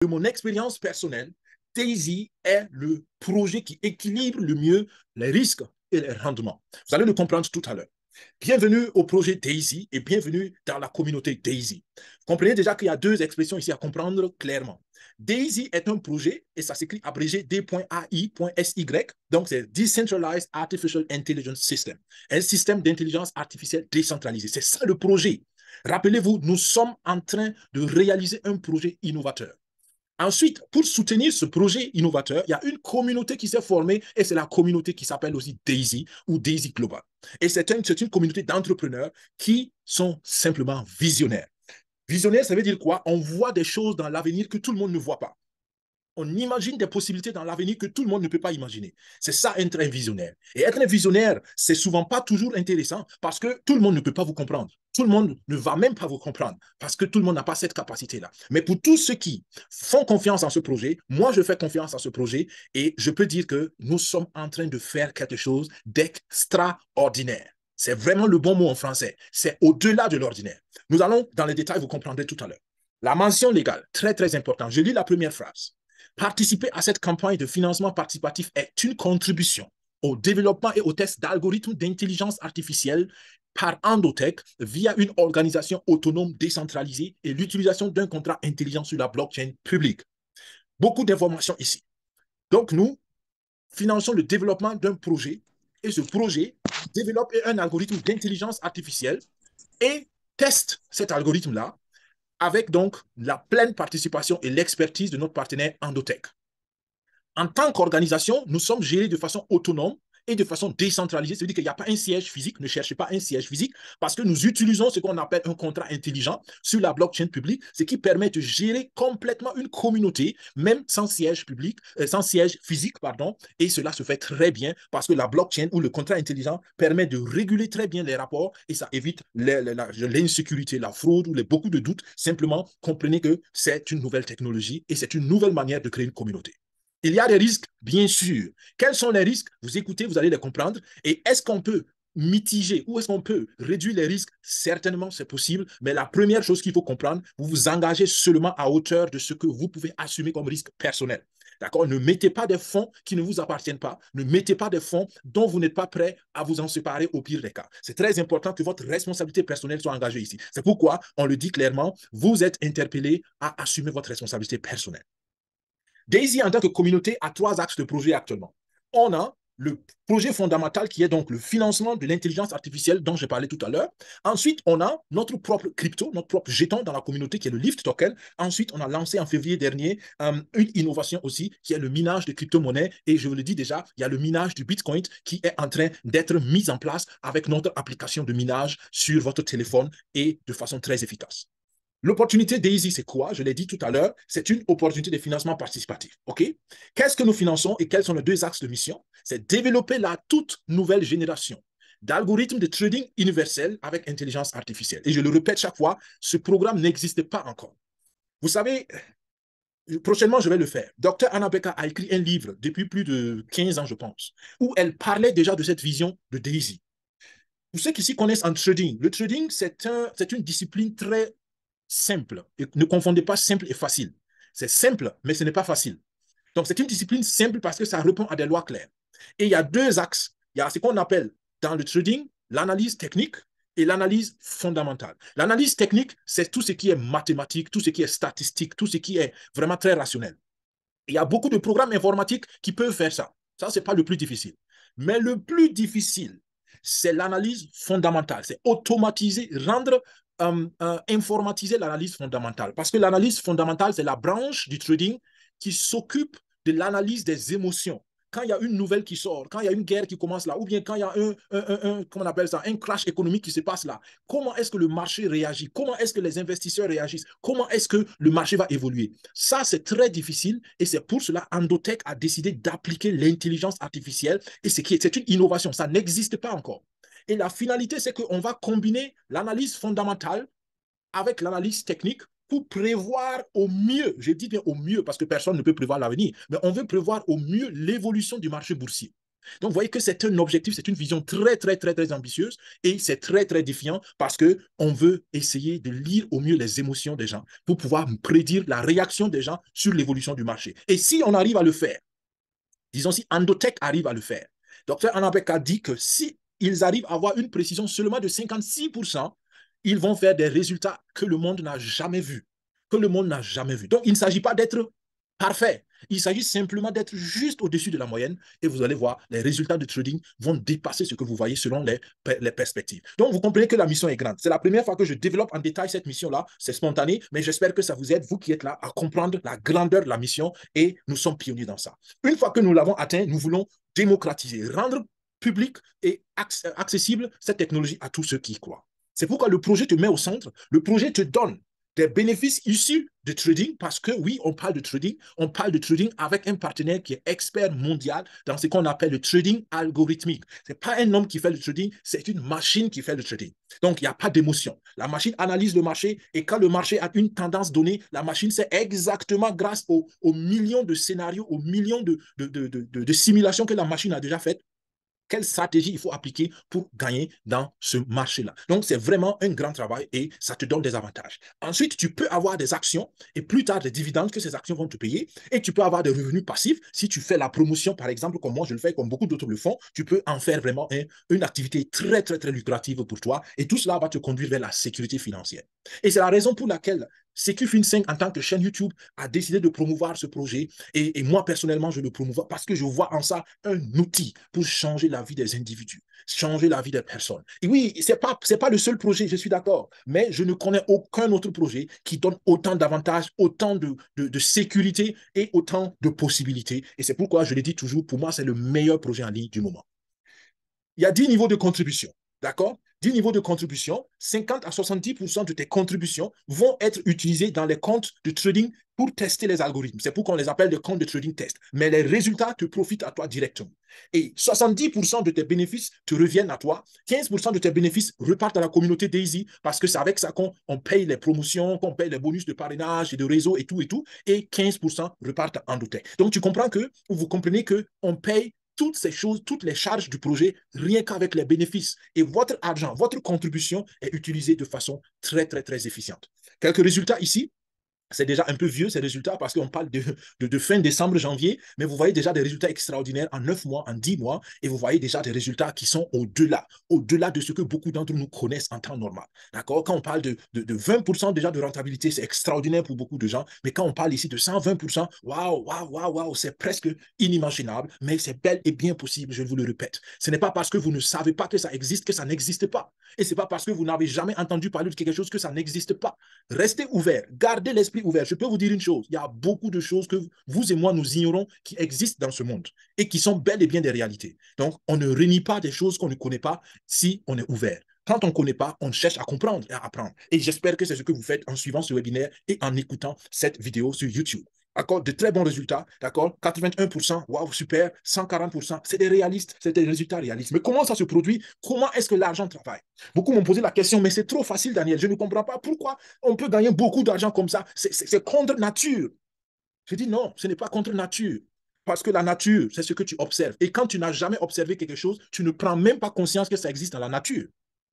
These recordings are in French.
De mon expérience personnelle, Daisy est le projet qui équilibre le mieux les risques et les rendements. Vous allez le comprendre tout à l'heure. Bienvenue au projet Daisy et bienvenue dans la communauté Daisy. Vous comprenez déjà qu'il y a deux expressions ici à comprendre clairement. Daisy est un projet et ça s'écrit abrégé D.AI.SY. Donc, c'est Decentralized Artificial Intelligence System, un système d'intelligence artificielle décentralisé. C'est ça le projet. Rappelez-vous, nous sommes en train de réaliser un projet innovateur. Ensuite, pour soutenir ce projet innovateur, il y a une communauté qui s'est formée et c'est la communauté qui s'appelle aussi Daisy ou Daisy Global. Et c'est une communauté d'entrepreneurs qui sont simplement visionnaires. Visionnaire, ça veut dire quoi? On voit des choses dans l'avenir que tout le monde ne voit pas. On imagine des possibilités dans l'avenir que tout le monde ne peut pas imaginer. C'est ça, être un visionnaire. Et être un visionnaire, c'est souvent pas toujours intéressant parce que tout le monde ne peut pas vous comprendre. Tout le monde ne va même pas vous comprendre parce que tout le monde n'a pas cette capacité-là. Mais pour tous ceux qui font confiance en ce projet, moi, je fais confiance en ce projet et je peux dire que nous sommes en train de faire quelque chose d'extraordinaire. C'est vraiment le bon mot en français. C'est au-delà de l'ordinaire. Nous allons dans les détails, vous comprendrez tout à l'heure. La mention légale, très, très importante. Je lis la première phrase. Participer à cette campagne de financement participatif est une contribution au développement et au test d'algorithmes d'intelligence artificielle par Endotech via une organisation autonome décentralisée et l'utilisation d'un contrat intelligent sur la blockchain publique. Beaucoup d'informations ici. Donc, nous finançons le développement d'un projet et ce projet développe un algorithme d'intelligence artificielle et teste cet algorithme-là avec donc la pleine participation et l'expertise de notre partenaire Endotech. En tant qu'organisation, nous sommes gérés de façon autonome et de façon décentralisée. Ça veut dire qu'il n'y a pas un siège physique, ne cherchez pas un siège physique, parce que nous utilisons ce qu'on appelle un contrat intelligent sur la blockchain publique, ce qui permet de gérer complètement une communauté, même sans siège public, sans siège physique, pardon, et cela se fait très bien parce que la blockchain ou le contrat intelligent permet de réguler très bien les rapports et ça évite l'insécurité, la fraude ou beaucoup de doutes. Simplement, comprenez que c'est une nouvelle technologie et c'est une nouvelle manière de créer une communauté. Il y a des risques, bien sûr. Quels sont les risques? Vous écoutez, vous allez les comprendre. Et est-ce qu'on peut mitiger ou est-ce qu'on peut réduire les risques? Certainement, c'est possible. Mais la première chose qu'il faut comprendre, vous vous engagez seulement à hauteur de ce que vous pouvez assumer comme risque personnel. D'accord? Ne mettez pas des fonds qui ne vous appartiennent pas. Ne mettez pas des fonds dont vous n'êtes pas prêt à vous en séparer au pire des cas. C'est très important que votre responsabilité personnelle soit engagée ici. C'est pourquoi on le dit clairement, vous êtes interpellé à assumer votre responsabilité personnelle. Daisy, en tant que communauté, a trois axes de projet actuellement. On a le projet fondamental qui est donc le financement de l'intelligence artificielle dont j'ai parlé tout à l'heure. Ensuite, on a notre propre crypto, notre propre jeton dans la communauté qui est le Lift Token. Ensuite, on a lancé en février dernier une innovation aussi qui est le minage de crypto-monnaies. Et je vous le dis déjà, il y a le minage du Bitcoin qui est en train d'être mis en place avec notre application de minage sur votre téléphone et de façon très efficace. L'opportunité Daisy, c'est quoi? Je l'ai dit tout à l'heure, c'est une opportunité de financement participatif. OK? Qu'est-ce que nous finançons et quels sont les deux axes de mission? C'est développer la toute nouvelle génération d'algorithmes de trading universel avec intelligence artificielle. Et je le répète chaque fois, ce programme n'existe pas encore. Vous savez, prochainement, je vais le faire. Dr. Anna Becker a écrit un livre depuis plus de 15 ans, je pense, où elle parlait déjà de cette vision de Daisy. Pour ceux qui s'y connaissent en trading, le trading, c'est une discipline très simple. Et ne confondez pas simple et facile. C'est simple, mais ce n'est pas facile. Donc, c'est une discipline simple parce que ça répond à des lois claires. Et il y a deux axes. Il y a ce qu'on appelle dans le trading l'analyse technique et l'analyse fondamentale. L'analyse technique, c'est tout ce qui est mathématique, tout ce qui est statistique, tout ce qui est vraiment très rationnel. Il y a beaucoup de programmes informatiques qui peuvent faire ça. Ça, ce n'est pas le plus difficile. Mais le plus difficile, c'est l'analyse fondamentale. C'est automatiser, rendre informatiser l'analyse fondamentale. Parce que l'analyse fondamentale, c'est la branche du trading qui s'occupe de l'analyse des émotions. Quand il y a une nouvelle qui sort, quand il y a une guerre qui commence là, ou bien quand il y a comment on appelle ça, un crash économique qui se passe là, comment est-ce que le marché réagit? Comment est-ce que les investisseurs réagissent? Comment est-ce que le marché va évoluer? Ça, c'est très difficile et c'est pour cela Endotech a décidé d'appliquer l'intelligence artificielle et c'est une innovation. Ça n'existe pas encore. Et la finalité, c'est qu'on va combiner l'analyse fondamentale avec l'analyse technique pour prévoir au mieux, je dis bien au mieux parce que personne ne peut prévoir l'avenir, mais on veut prévoir au mieux l'évolution du marché boursier. Donc, vous voyez que c'est un objectif, c'est une vision très, très, très, très ambitieuse et c'est très, très défiant parce qu'on veut essayer de lire au mieux les émotions des gens pour pouvoir prédire la réaction des gens sur l'évolution du marché. Et si on arrive à le faire, disons si Endotech arrive à le faire, Dr. Anabek a dit que si ils arrivent à avoir une précision seulement de 56%, ils vont faire des résultats que le monde n'a jamais vus. Que le monde n'a jamais vu. Donc, il ne s'agit pas d'être parfait. Il s'agit simplement d'être juste au-dessus de la moyenne et vous allez voir, les résultats de trading vont dépasser ce que vous voyez selon les perspectives. Donc, vous comprenez que la mission est grande. C'est la première fois que je développe en détail cette mission-là. C'est spontané, mais j'espère que ça vous aide, vous qui êtes là, à comprendre la grandeur de la mission et nous sommes pionniers dans ça. Une fois que nous l'avons atteint, nous voulons démocratiser, rendre public et accessible cette technologie à tous ceux qui y croient. C'est pourquoi le projet te met au centre, le projet te donne des bénéfices issus de trading, parce que oui, on parle de trading avec un partenaire qui est expert mondial dans ce qu'on appelle le trading algorithmique. Ce n'est pas un homme qui fait le trading, c'est une machine qui fait le trading. Donc, il n'y a pas d'émotion. La machine analyse le marché et quand le marché a une tendance donnée, la machine sait exactement grâce aux millions de scénarios, aux millions de simulations que la machine a déjà faites, quelle stratégie il faut appliquer pour gagner dans ce marché-là. Donc, c'est vraiment un grand travail et ça te donne des avantages. Ensuite, tu peux avoir des actions et plus tard des dividendes que ces actions vont te payer et tu peux avoir des revenus passifs. Si tu fais la promotion, par exemple, comme moi je le fais, comme beaucoup d'autres le font, tu peux en faire vraiment une activité très, très, très lucrative pour toi et tout cela va te conduire vers la sécurité financière. Et c'est la raison pour laquelle CQFin5, en tant que chaîne YouTube, a décidé de promouvoir ce projet. Et moi, personnellement, je le promouvois parce que je vois en ça un outil pour changer la vie des individus, changer la vie des personnes. Et oui, ce n'est pas le seul projet, je suis d'accord, mais je ne connais aucun autre projet qui donne autant d'avantages, autant de sécurité et autant de possibilités. Et c'est pourquoi je le dis toujours, pour moi, c'est le meilleur projet en ligne du moment. Il y a 10 niveaux de contribution. D'accord? 10 niveaux de contribution, 50 à 70% de tes contributions vont être utilisées dans les comptes de trading pour tester les algorithmes. C'est pourquoi on les appelle des comptes de trading test. Mais les résultats te profitent à toi directement. Et 70% de tes bénéfices te reviennent à toi. 15% de tes bénéfices repartent à la communauté Daisy parce que c'est avec ça qu'on paye les promotions, qu'on paye les bonus de parrainage et de réseau et tout et tout. Et 15% repartent à Endotech. Donc, tu comprends que, ou vous comprenez qu'on paye toutes ces choses, toutes les charges du projet, rien qu'avec les bénéfices. Et votre argent, votre contribution est utilisée de façon très, très, très efficiente. Quelques résultats ici. C'est déjà un peu vieux ces résultats parce qu'on parle de fin décembre, janvier, mais vous voyez déjà des résultats extraordinaires en 9 mois, en 10 mois, et vous voyez déjà des résultats qui sont au-delà de ce que beaucoup d'entre nous connaissent en temps normal. D'accord? Quand on parle de 20% déjà de rentabilité, c'est extraordinaire pour beaucoup de gens, mais quand on parle ici de 120%, waouh, waouh, waouh, waouh, c'est presque inimaginable, mais c'est bel et bien possible, je vous le répète. Ce n'est pas parce que vous ne savez pas que ça existe que ça n'existe pas. Et ce n'est pas parce que vous n'avez jamais entendu parler de quelque chose que ça n'existe pas. Restez ouvert, gardez l'esprit ouvert. Je peux vous dire une chose, il y a beaucoup de choses que vous et moi nous ignorons qui existent dans ce monde et qui sont bel et bien des réalités. Donc, on ne renie pas des choses qu'on ne connaît pas si on est ouvert. Quand on ne connaît pas, on cherche à comprendre et à apprendre. Et j'espère que c'est ce que vous faites en suivant ce webinaire et en écoutant cette vidéo sur YouTube. D'accord, de très bons résultats, d'accord, 81%, waouh, super, 140%, c'est des résultats réalistes. Mais comment ça se produit? Comment est-ce que l'argent travaille? Beaucoup m'ont posé la question, mais c'est trop facile, Daniel, je ne comprends pas pourquoi on peut gagner beaucoup d'argent comme ça. C'est contre nature. Je dis non, ce n'est pas contre nature. Parce que la nature, c'est ce que tu observes. Et quand tu n'as jamais observé quelque chose, tu ne prends même pas conscience que ça existe dans la nature,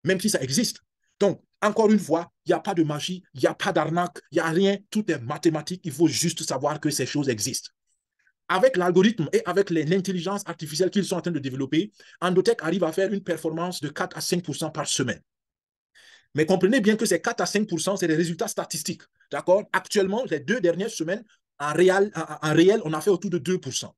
même si ça existe. Donc, encore une fois, il n'y a pas de magie, il n'y a pas d'arnaque, il n'y a rien, tout est mathématique, il faut juste savoir que ces choses existent. Avec l'algorithme et avec l'intelligence artificielle qu'ils sont en train de développer, Endotech arrive à faire une performance de 4 à 5% par semaine. Mais comprenez bien que ces 4 à 5%, c'est des résultats statistiques. D'accord? Actuellement, les 2 dernières semaines, en réel, on a fait autour de 2%.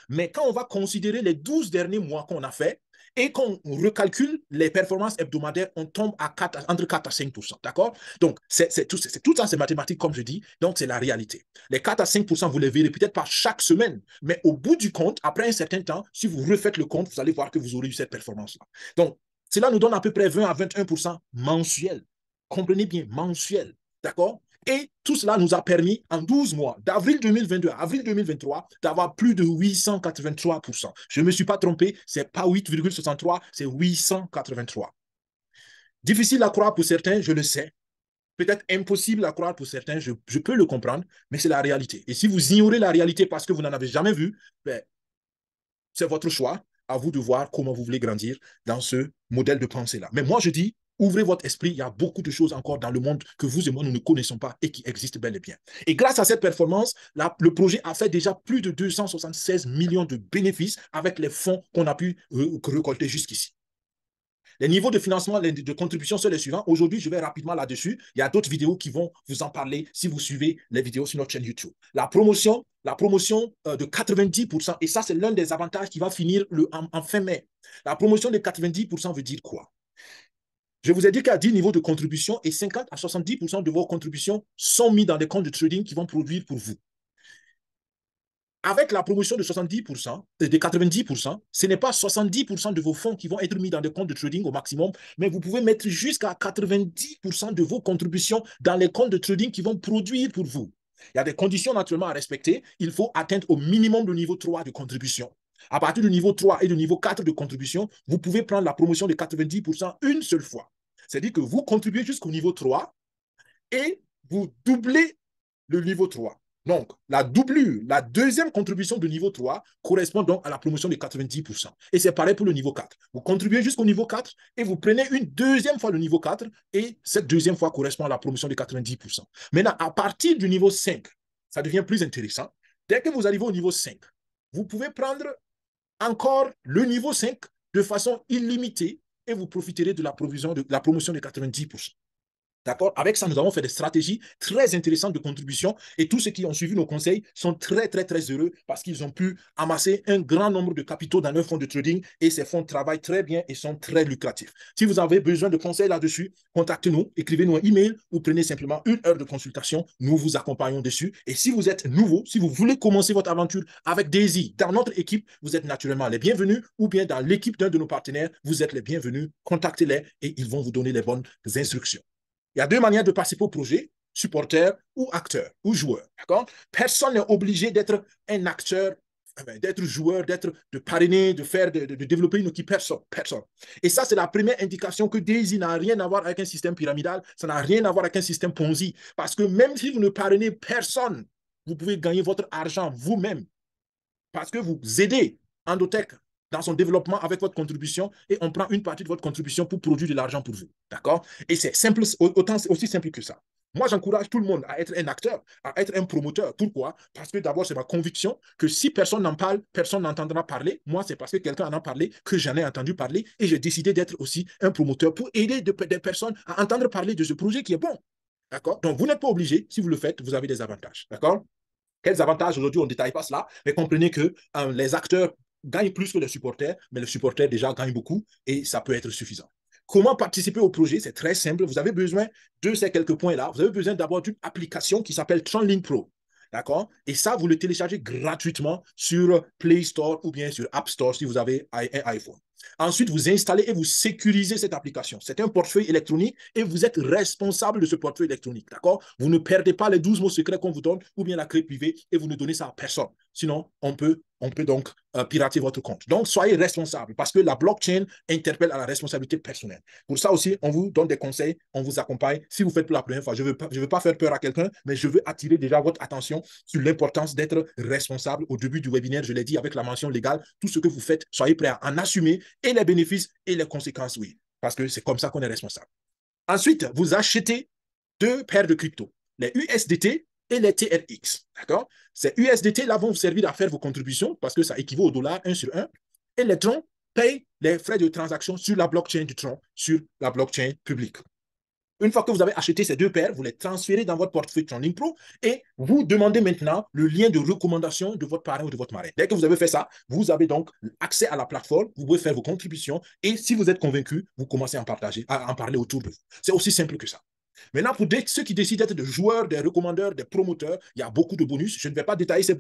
Mais quand on va considérer les 12 derniers mois qu'on a fait, et qu'on recalcule les performances hebdomadaires, on tombe entre 4 à 5%. D'accord? Donc, tout ça, c'est mathématique, comme je dis. Donc, c'est la réalité. Les 4 à 5%, vous les verrez peut-être pas chaque semaine, mais au bout du compte, après un certain temps, si vous refaites le compte, vous allez voir que vous aurez eu cette performance-là. Donc, cela nous donne à peu près 20 à 21% mensuel. Comprenez bien, mensuel. D'accord? Et tout cela nous a permis, en 12 mois, d'avril 2022 à avril 2023, d'avoir plus de 883%. Je ne me suis pas trompé, ce n'est pas 8,63, c'est 883. Difficile à croire pour certains, je le sais. Peut-être impossible à croire pour certains, je peux le comprendre, mais c'est la réalité. Et si vous ignorez la réalité parce que vous n'en avez jamais vu, ben, c'est votre choix. à vous de voir comment vous voulez grandir dans ce modèle de pensée-là. Mais moi, je dis, ouvrez votre esprit, il y a beaucoup de choses encore dans le monde que vous et moi, nous ne connaissons pas et qui existent bel et bien. Et grâce à cette performance, le projet a fait déjà plus de 276 millions de bénéfices avec les fonds qu'on a pu récolter jusqu'ici. Les niveaux de financement, de contribution sont les suivants. Aujourd'hui, je vais rapidement là-dessus. Il y a d'autres vidéos qui vont vous en parler si vous suivez les vidéos sur notre chaîne YouTube. La promotion de 90%, et ça, c'est l'un des avantages qui va finir en fin mai. La promotion de 90% veut dire quoi? Je vous ai dit qu'il y a 10 niveaux de contribution et 50 à 70% de vos contributions sont mis dans des comptes de trading qui vont produire pour vous. Avec la promotion de 70%, de 90%, ce n'est pas 70% de vos fonds qui vont être mis dans des comptes de trading au maximum, mais vous pouvez mettre jusqu'à 90% de vos contributions dans les comptes de trading qui vont produire pour vous. Il y a des conditions naturellement à respecter. Il faut atteindre au minimum le niveau 3 de contribution. À partir du niveau 3 et du niveau 4 de contribution, vous pouvez prendre la promotion de 90% une seule fois. C'est-à-dire que vous contribuez jusqu'au niveau 3 et vous doublez le niveau 3. Donc, la doublure, la deuxième contribution du niveau 3 correspond donc à la promotion de 90%. Et c'est pareil pour le niveau 4. Vous contribuez jusqu'au niveau 4 et vous prenez une deuxième fois le niveau 4 et cette deuxième fois correspond à la promotion de 90%. Maintenant, à partir du niveau 5, ça devient plus intéressant. Dès que vous arrivez au niveau 5, vous pouvez prendre encore le niveau 5 de façon illimitée et vous profiterez de la promotion de 90%. D'accord? Avec ça, nous avons fait des stratégies très intéressantes de contribution et tous ceux qui ont suivi nos conseils sont très, très, très heureux parce qu'ils ont pu amasser un grand nombre de capitaux dans leur fonds de trading et ces fonds travaillent très bien et sont très lucratifs. Si vous avez besoin de conseils là-dessus, contactez-nous, écrivez-nous un email ou prenez simplement 1 heure de consultation. Nous vous accompagnons dessus. Et si vous êtes nouveau, si vous voulez commencer votre aventure avec Daisy dans notre équipe, vous êtes naturellement les bienvenus ou bien dans l'équipe d'un de nos partenaires, vous êtes les bienvenus. Contactez-les et ils vont vous donner les bonnes instructions. Il y a 2 manières de participer au projet, supporter ou acteur ou joueur. Personne n'est obligé d'être un acteur, d'être joueur, de parrainer, de développer une équipe. Personne. Et ça, c'est la première indication que Daisy n'a rien à voir avec un système pyramidal, ça n'a rien à voir avec un système Ponzi. Parce que même si vous ne parrainez personne, vous pouvez gagner votre argent vous-même. Parce que vous aidez Endotech dans son développement avec votre contribution et on prend une partie de votre contribution pour produire de l'argent pour vous. D'accord? Et c'est simple, aussi simple que ça. Moi, j'encourage tout le monde à être un acteur, à être un promoteur. Pourquoi? Parce que d'abord, c'est ma conviction que si personne n'en parle, personne n'entendra parler. Moi, c'est parce que quelqu'un en a parlé que j'en ai entendu parler et j'ai décidé d'être aussi un promoteur pour aider des personnes à entendre parler de ce projet qui est bon. D'accord? Donc, vous n'êtes pas obligé. Si vous le faites, vous avez des avantages. D'accord? Quels avantages aujourd'hui, on ne détaille pas cela, mais comprenez que les acteurs gagnent plus que les supporters, mais les supporters déjà gagnent beaucoup et ça peut être suffisant. Comment participer au projet? C'est très simple. Vous avez besoin de ces quelques points-là. Vous avez besoin d'abord d'une application qui s'appelle TronLink Pro. D'accord? Et ça, vous le téléchargez gratuitement sur Play Store ou bien sur App Store si vous avez un iPhone. Ensuite, vous installez et vous sécurisez cette application. C'est un portefeuille électronique et vous êtes responsable de ce portefeuille électronique. D'accord? Vous ne perdez pas les 12 mots secrets qu'on vous donne ou bien la clé privée et vous ne donnez ça à personne. Sinon, on peut donc pirater votre compte. Donc, soyez responsable parce que la blockchain interpelle à la responsabilité personnelle. Pour ça aussi, on vous donne des conseils, on vous accompagne. Si vous faites pour la première fois, je ne veux pas faire peur à quelqu'un, mais je veux attirer déjà votre attention sur l'importance d'être responsable. Au début du webinaire, je l'ai dit avec la mention légale, tout ce que vous faites, soyez prêts à en assumer et les bénéfices et les conséquences, oui. Parce que c'est comme ça qu'on est responsable. Ensuite, vous achetez 2 paires de crypto, les USDT et les TRX. D'accord? Ces USDT-là vont vous servir à faire vos contributions parce que ça équivaut au dollar 1 sur 1. Et les Tron payent les frais de transaction sur la blockchain du Tron, sur la blockchain publique. Une fois que vous avez acheté ces 2 paires, vous les transférez dans votre portefeuille TronLink Pro et vous demandez maintenant le lien de recommandation de votre parrain ou de votre marraine. Dès que vous avez fait ça, vous avez donc accès à la plateforme, vous pouvez faire vos contributions et si vous êtes convaincu, vous commencez à en parler autour de vous. C'est aussi simple que ça. Maintenant, pour ceux qui décident d'être des joueurs, des recommandeurs, des promoteurs, il y a beaucoup de bonus. Je ne vais pas détailler ces bonus.